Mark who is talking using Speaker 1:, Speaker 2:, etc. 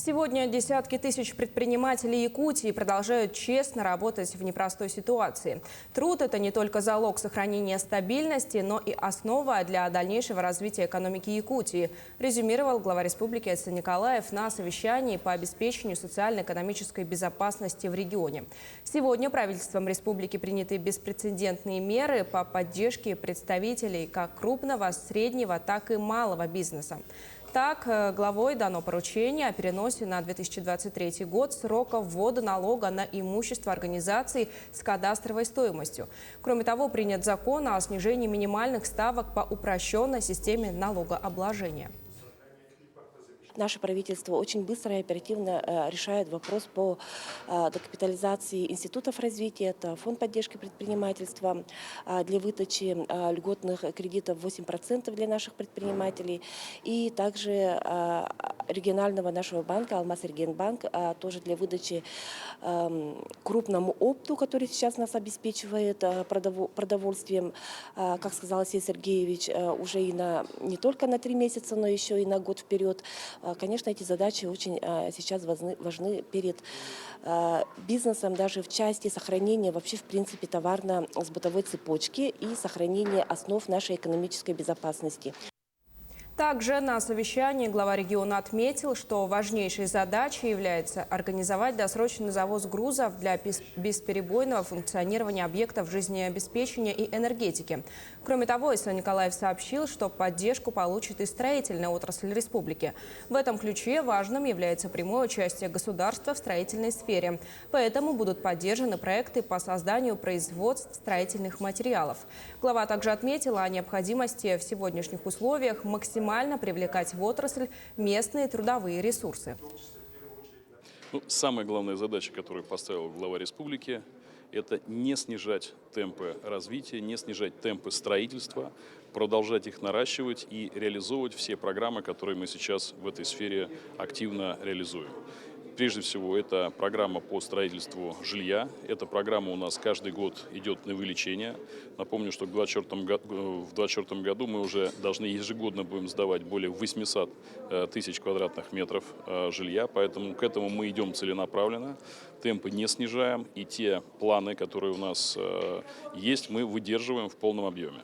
Speaker 1: Сегодня десятки тысяч предпринимателей Якутии продолжают честно работать в непростой ситуации. Труд – это не только залог сохранения стабильности, но и основа для дальнейшего развития экономики Якутии, резюмировал глава республики Эдсон Николаев на совещании по обеспечению социально-экономической безопасности в регионе. Сегодня правительством республики приняты беспрецедентные меры по поддержке представителей как крупного, среднего, так и малого бизнеса. Так, главой дано поручение о переносе на 2023 год срока ввода налога на имущество организаций с кадастровой стоимостью. Кроме того, принят закон о снижении минимальных ставок по упрощенной системе налогообложения.
Speaker 2: Наше правительство очень быстро и оперативно решает вопрос по докапитализации институтов развития. Это фонд поддержки предпринимательства для выдачи льготных кредитов 8% для наших предпринимателей. И также регионального нашего банка, Алмаз-Регионбанк, тоже для выдачи крупному опту, который сейчас нас обеспечивает продовольствием, как сказал Алексей Сергеевич, уже и не только на 3 месяца, но еще и на год вперед. Конечно, эти задачи очень сейчас важны перед бизнесом, даже в части сохранения вообще, в принципе, товарно-сбытовой цепочки и сохранения основ нашей экономической безопасности.
Speaker 1: Также на совещании глава региона отметил, что важнейшей задачей является организовать досрочный завоз грузов для бесперебойного функционирования объектов жизнеобеспечения и энергетики. Кроме того, Эдсон Николаев сообщил, что поддержку получит и строительная отрасль республики. В этом ключе важным является прямое участие государства в строительной сфере. Поэтому будут поддержаны проекты по созданию производств строительных материалов. Глава также отметила о необходимости в сегодняшних условиях максимально привлекать в отрасль местные трудовые ресурсы.
Speaker 3: Самая главная задача, которую поставил глава республики, это не снижать темпы развития, не снижать темпы строительства, продолжать их наращивать и реализовывать все программы, которые мы сейчас в этой сфере активно реализуем. Прежде всего, это программа по строительству жилья. Эта программа у нас каждый год идет на увеличение. Напомню, что в 2024 году мы уже должны ежегодно будем сдавать более 800 тысяч квадратных метров жилья. Поэтому к этому мы идем целенаправленно, темпы не снижаем. И те планы, которые у нас есть, мы выдерживаем в полном объеме.